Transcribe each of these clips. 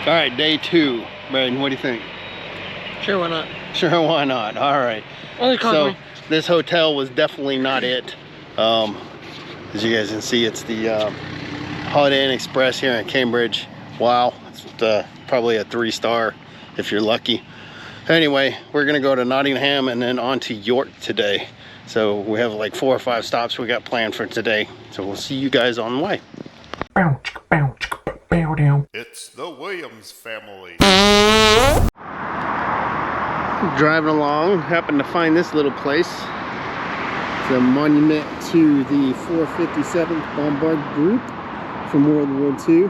All right, day 2. Braden, what do you think? Sure, why not? Sure, why not? All right. So this hotel was definitely not it. As you guys can see, it's the Holiday Inn Express here in Cambridge. Wow, it's probably a 3-star if you're lucky. Anyway, we're gonna go to Nottingham and then on to York today. So we have like 4 or 5 stops we got planned for today. So we'll see you guys on the way. It's the Williams family. Driving along, happened to find this little place. It's a monument to the 457th Bombard Group from World War II.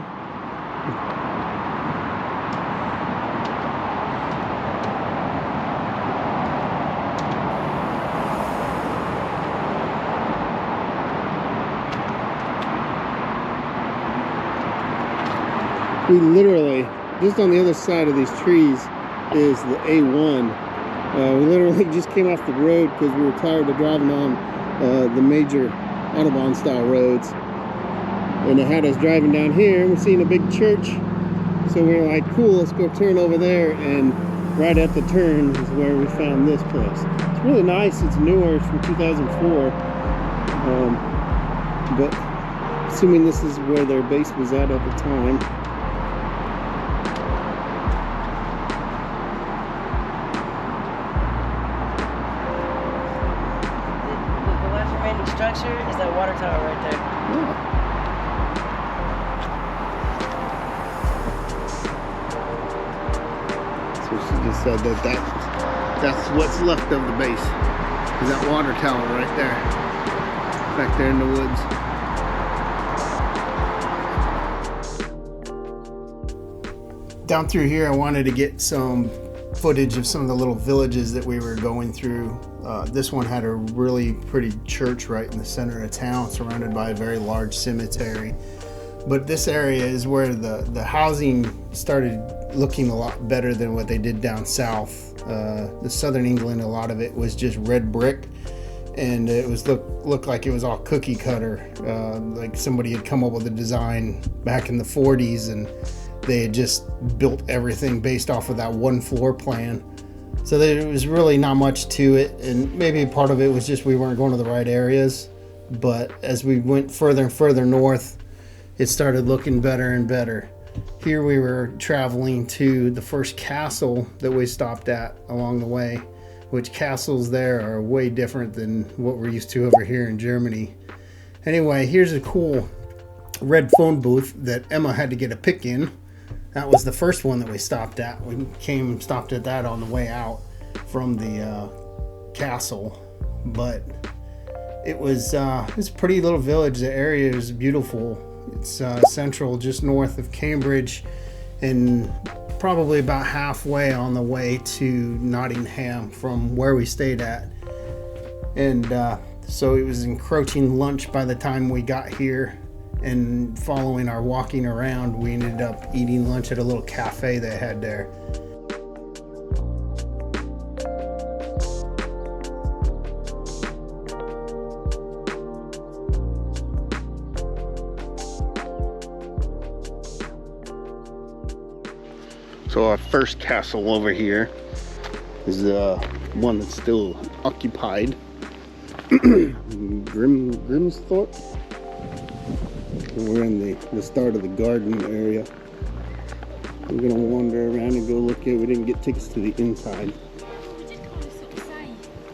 We literally, just on the other side of these trees is the A1. We literally just came off the road because we were tired of driving on the major Autobahn style roads. And it had us driving down here. We're seeing a big church. So we were like, cool, let's go turn over there. And right at the turn is where we found this place. It's really nice. It's newer. It's from 2004. But assuming this is where their base was at the time. Structure is that water tower right there. Yeah. So she just said that's what's left of the base. Is that water tower right there. Back there in the woods. Down through here I wanted to get some footage of some of the little villages that we were going through. This one had a really pretty church right in the center of town, surrounded by a very large cemetery. But this area is where the housing started looking a lot better than what they did down south. The southern England, a lot of it was just red brick, and it was looked like it was all cookie cutter. Like somebody had come up with a design back in the 40s, and they had just built everything based off of that one floor plan. So there was really not much to it, and maybe part of it was just we weren't going to the right areas. But as we went further and further north, it started looking better and better. Here we were traveling to the first castle that we stopped at along the way, which castles there are way different than what we're used to over here in Germany. Anyway, here's a cool red phone booth that Emma had to get a pic in. That was the first one that we stopped at. We stopped at that on the way out from the castle. But it was a pretty little village. The area is beautiful. It's central, just north of Cambridge, and probably about halfway on the way to Nottingham from where we stayed at. And so it was encroaching lunch by the time we got here. And following our walking around, we ended up eating lunch at a little cafe they had there. So our first castle over here is the one that's still occupied. Grimsthorpe. We're in the start of the garden area. We're gonna wander around and go look at. We didn't get tickets to the inside. We did kind of sort of say,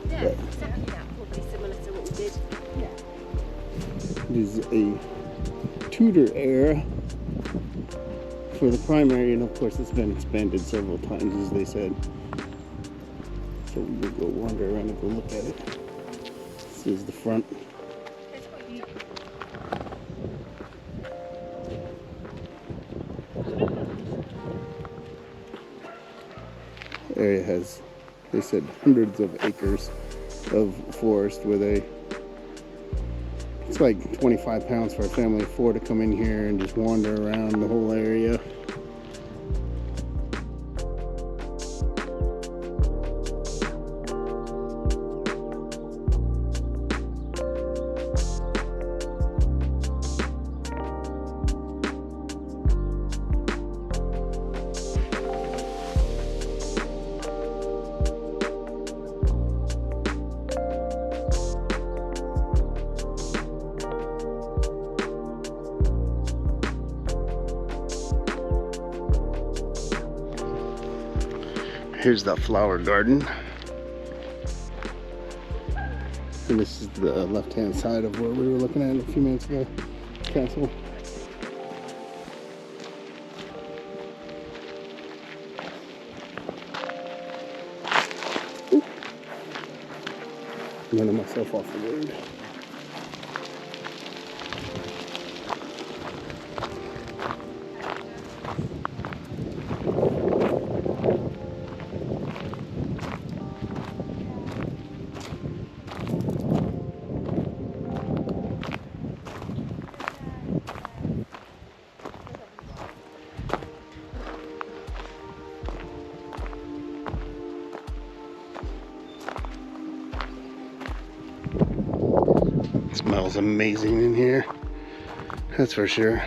yeah, exactly that. Probably similar to what we did. Yeah. This is a Tudor era for the primary, and of course it's been expanded several times, as they said. So we'll go wander around and go look at it. This is the front. Area has, they said, hundreds of acres of forest with it's like 25 pounds for a family of 4 to come in here and just wander around the whole area. Here's the flower garden. And this is the left-hand side of where we were looking at a few minutes ago. Castle. Ooh. I'm running myself off the road. Smells amazing in here, that's for sure.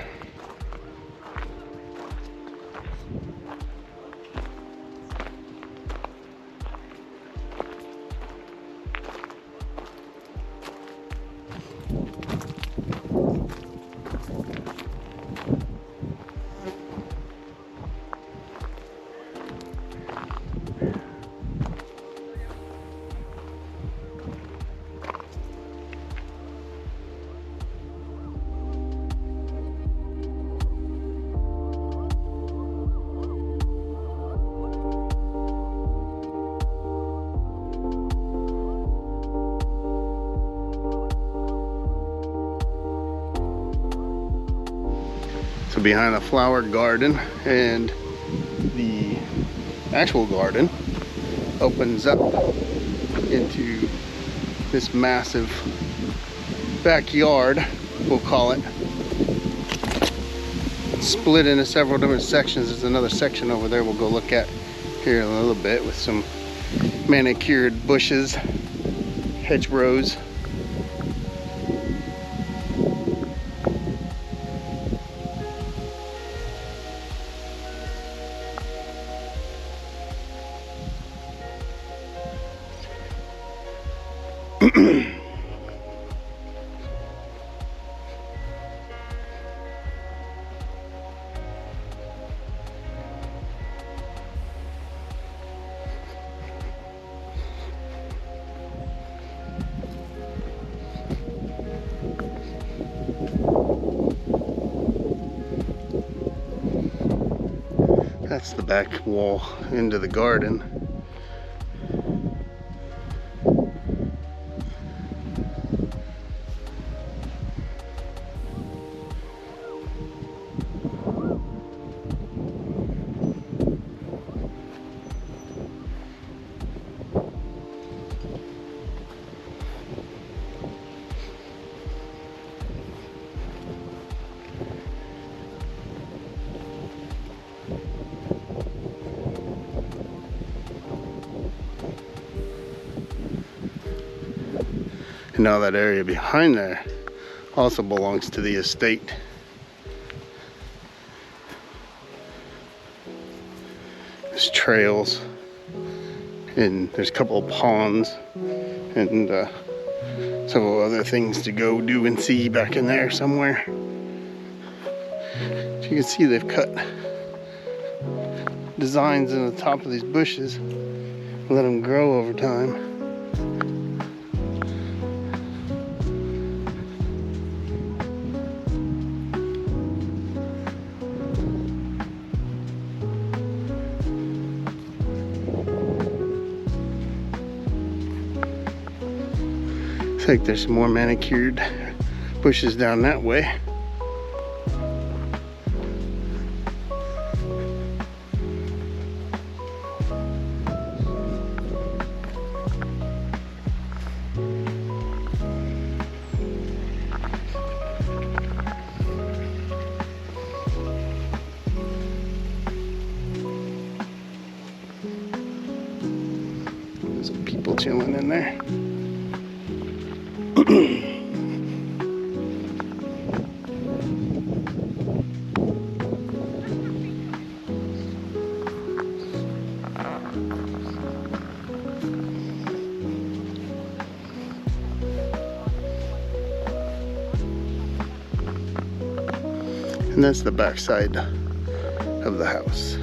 So behind the flower garden and the actual garden opens up into this massive backyard, we'll call it. Split into several different sections. There's another section over there we'll go look at here in a little bit with some manicured bushes, hedgerows. That's the back wall into the garden. And now that area behind there also belongs to the estate. There's trails and there's a couple of ponds and several other things to go do and see back in there somewhere. As you can see, they've cut designs in the top of these bushes and let them grow over time. Looks like there's some more manicured bushes down that way. There's some people chilling in there. And that's the back side of the house.